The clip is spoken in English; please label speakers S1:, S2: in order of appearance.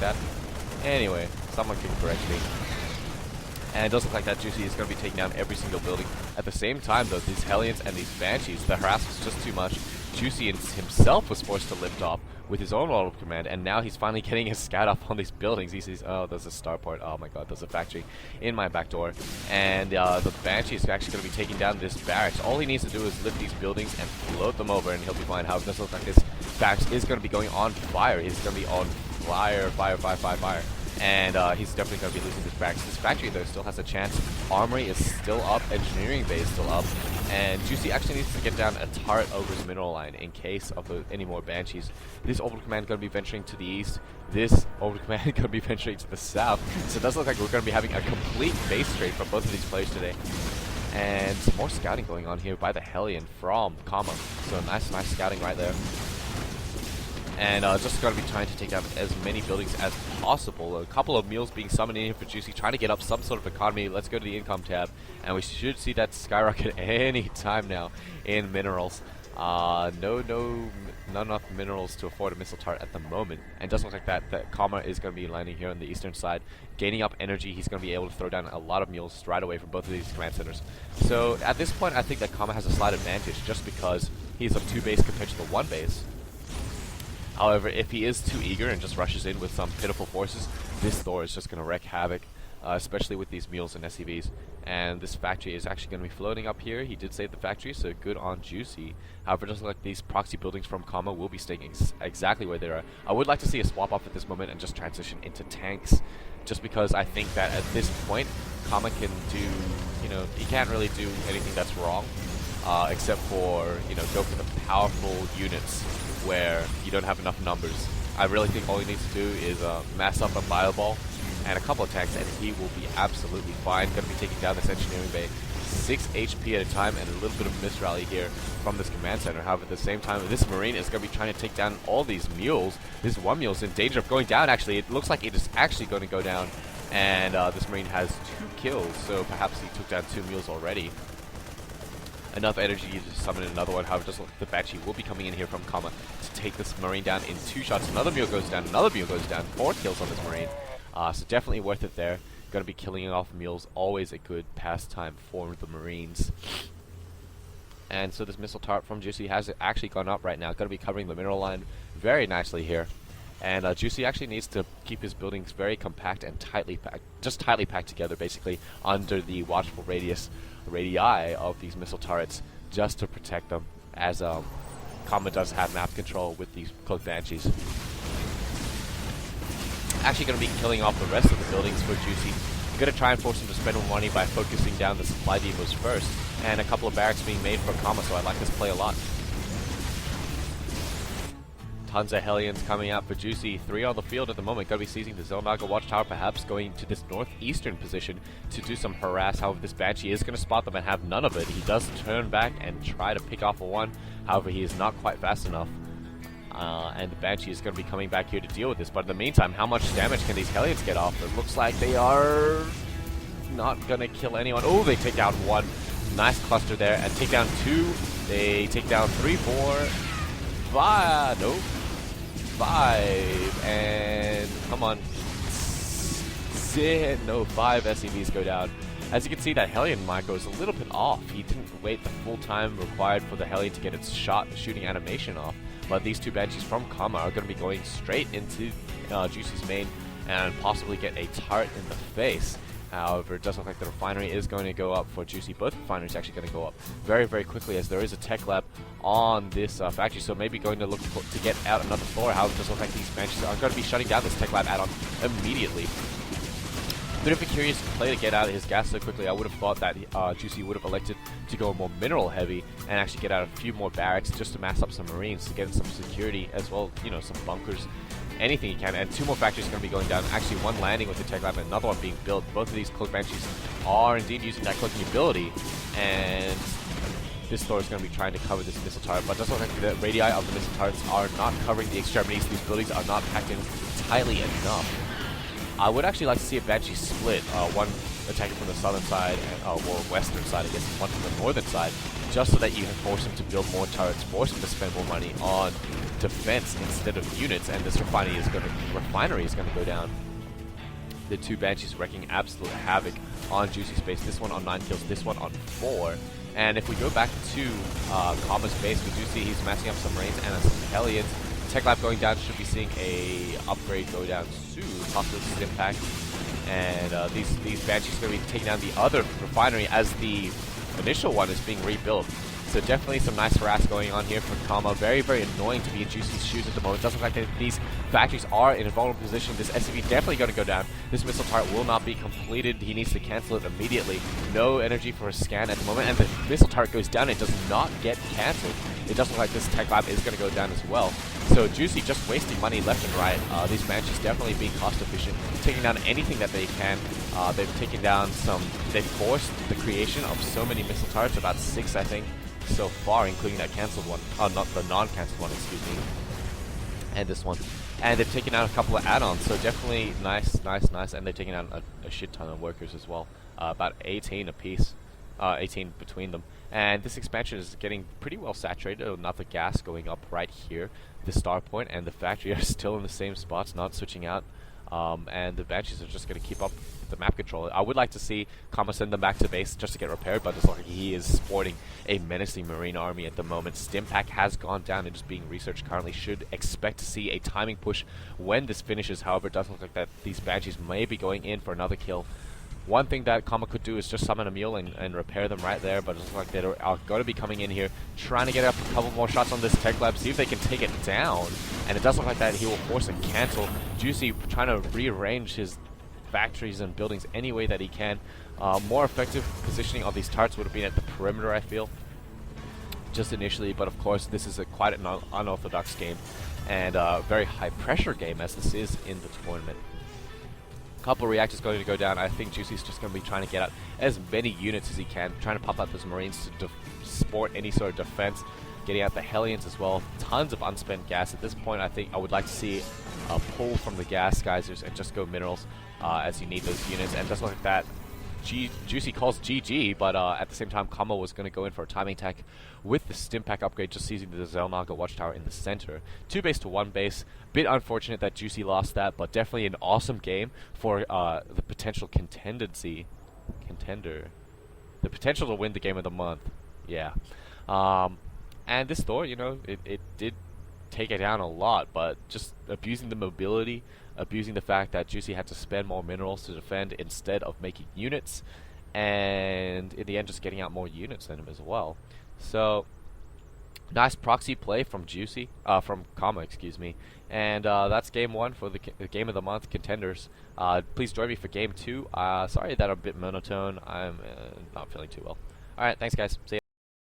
S1: like that. Anyway, someone can correct me. And it does look like that Juicy is going to be taking down every single building. At the same time, though, these Hellions and these Banshees, the harass was just too much. Juicy himself was forced to lift off with his own order of command, and now he's finally getting his scout up on these buildings. He sees, oh, there's a starport. Oh my god, there's a factory in my back door. And the Banshee is actually going to be taking down this barracks. All he needs to do is lift these buildings and float them over, and he'll be fine. However, it does look like this barracks is going to be going on fire. He's going to be on fire. And he's definitely going to be losing this barracks. This factory, though, still has a chance. Armory is still up. Engineering bay is still up. And Juicy actually needs to get down a turret over his mineral line in case of any more Banshees. This orbital command going to be venturing to the east. This orbital command going to be venturing to the south. So it does look like we're going to be having a complete base trade from both of these players today. And some more scouting going on here by the Hellion from Kama. So nice scouting right there. And just going to be trying to take down as many buildings as possible. A couple of mules being summoned in here for Juicy, trying to get up some sort of economy. Let's go to the income tab, and we should see that skyrocket any time now in minerals. Not enough minerals to afford a missile turret at the moment, and it does look like that Kama is going to be landing here on the eastern side, gaining up energy. He's going to be able to throw down a lot of mules right away from both of these command centers. So at this point, I think that Kama has a slight advantage just because he's of 2 base compared to the 1 base. However, if he is too eager and just rushes in with some pitiful forces, this Thor is just going to wreak havoc, especially with these mules and SCVs. And this factory is actually going to be floating up here. He did save the factory, so good on Juicy. However, it doesn't look like these proxy buildings from Kama will be staying exactly where they are. I would like to see a swap off at this moment and just transition into tanks, just because I think that at this point, Kama can do, he can't really do anything that's wrong, except for, go for the powerful units where you don't have enough numbers. I really think all he needs to do is mass up a fireball and a couple of tanks, and he will be absolutely fine. Going to be taking down this engineering bay 6 HP at a time, and a little bit of misrally here from this command center. However, at the same time, this Marine is going to be trying to take down all these mules. This one mule is in danger of going down, actually. It looks like it is actually going to go down, and this Marine has 2 kills, so perhaps he took down 2 mules already. Enough energy to summon another one. However, it doesn't look like the Banshee will be coming in here from Kama to take this Marine down in 2 shots. Another mule goes down, another mule goes down. 4 kills on this Marine. So definitely worth it there. Going to be killing off mules. Always a good pastime for the Marines. And so this missile turret from Juicy has actually gone up right now. Going to be covering the mineral line very nicely here. And Juicy actually needs to keep his buildings very compact and tightly packed. Just tightly packed together, basically, under the watchful radii of these missile turrets, just to protect them, as Kama does have map control with these cloaked Banshees. Actually going to be killing off the rest of the buildings for Juicy. I'm going to try and force him to spend more money by focusing down the supply depots first, and a couple of barracks being made for Kama, so I like this play a lot. Tons of Hellions coming out for Juicy. 3 on the field at the moment. Going to be seizing the Zelnaga Watchtower, perhaps going to this northeastern position to do some harass. However, this Banshee is going to spot them and have none of it. He does turn back and try to pick off a 1. However, he is not quite fast enough. And the Banshee is going to be coming back here to deal with this. But in the meantime, how much damage can these Hellions get off? It looks like they are not going to kill anyone. Oh, they take down 1. Nice cluster there. And take down 2. They take down 3, 4, 5. Nope. 5, and come on, 5 SCVs go down. As you can see, that Hellion mine goes a little bit off. He didn't wait the full time required for the Hellion to get its shooting animation off. But these 2 Banshees from Kama are going to be going straight into Juicy's main and possibly get a turret in the face. However, it does look like the refinery is going to go up for Juicy. Both refineries are actually going to go up very, very quickly, as there is a tech lab on this factory. So maybe going to look to get out another floor. However, it does look like these Banshees are going to be shutting down this tech lab add-on immediately. Bit of a curious play to get out of his gas so quickly. I would have thought that Juicy would have elected to go more mineral heavy and actually get out a few more barracks just to mass up some Marines to get some security as well, some bunkers. Anything he can, and 2 more factories are going to be going down. Actually, 1 landing with the tech lab and another one being built. Both of these cloaked Banshees are indeed using that cloaking ability, and this Thor is going to be trying to cover this missile turret, but it does look like the radii of the missile turrets are not covering the extremities. These buildings are not packed in tightly enough. I would actually like to see a Banshee split, 1 attacking from the southern side, and, or western side, I guess, and 1 from the northern side, just so that you can force him to build more turrets, force him to spend more money on defense instead of units, and this refinery is going to go down. The two Banshees wrecking absolute havoc on Juicy's base. This one on 9 kills, this one on 4. And if we go back to Kama's base, we do see he's massing up some Marines and some Hellions. Tech Lab going down, should be seeing a upgrade go down soon. Possibly Stim Pack. And these Banshees are going to be taking down the other refinery as the initial one is being rebuilt. So definitely some nice harass going on here for Kama. Very, very annoying to be in Juicy's shoes at the moment. Doesn't look like these factories are in a vulnerable position. This SCV definitely going to go down. This missile turret will not be completed. He needs to cancel it immediately. No energy for a scan at the moment. And the missile turret goes down. It does not get cancelled. It does look like this Tech Lab is going to go down as well. So Juicy just wasting money left and right. These Banshees definitely being cost efficient, taking down anything that they can. They've taken down they've forced the creation of so many missile turrets, about 6 I think, so far, including that cancelled one. Not the non-cancelled one, excuse me. And this one. And they've taken out a couple of add-ons, so definitely nice. And they've taken out a shit ton of workers as well. About 18 apiece. 18 between them. And this expansion is getting pretty well saturated. Another gas going up right here. The star point and the factory are still in the same spots, not switching out. And the Banshees are just going to keep up the map control. I would like to see Kama send them back to base just to get repaired, but it's like he is sporting a menacing Marine army at the moment. Stim Pack has gone down and is being researched currently. Should expect to see a timing push when this finishes. However, it doesn't look like that these Banshees may be going in for another kill. One thing that Kama could do is just summon a mule and repair them right there, but it looks like they are going to be coming in here, trying to get up a couple more shots on this Tech Lab, see if they can take it down. And it does look like that he will force a cancel. Juicy trying to rearrange his factories and buildings any way that he can. More effective positioning of these turrets would have been at the perimeter, I feel, just initially, but of course this is quite an unorthodox game and a very high pressure game as this is in the tournament. Couple reactors going to go down. I think Juicy's just going to be trying to get out as many units as he can, trying to pop out those Marines to sport any sort of defense, getting out the Hellions as well. Tons of unspent gas. At this point, I think I would like to see a pull from the gas geysers and just go minerals as you need those units. And just like that, Juicy calls GG, but at the same time, Kama was going to go in for a timing attack with the Stim Pack upgrade, just using the Zelnaga Watchtower in the center. 2 base to 1 base. Bit unfortunate that Juicy lost that, but definitely an awesome game for the potential contender. The potential to win the game of the month. Yeah. And this Thor, you know, it did take it down a lot, but just abusing the mobility, abusing the fact that Juicy had to spend more minerals to defend instead of making units, and in the end just getting out more units than him as well. So nice proxy play from Kama, excuse me. And that's game 1 for the game of the month contenders. Please join me for game 2. Sorry that I'm a bit monotone. I'm not feeling too well. Alright, thanks guys. See ya.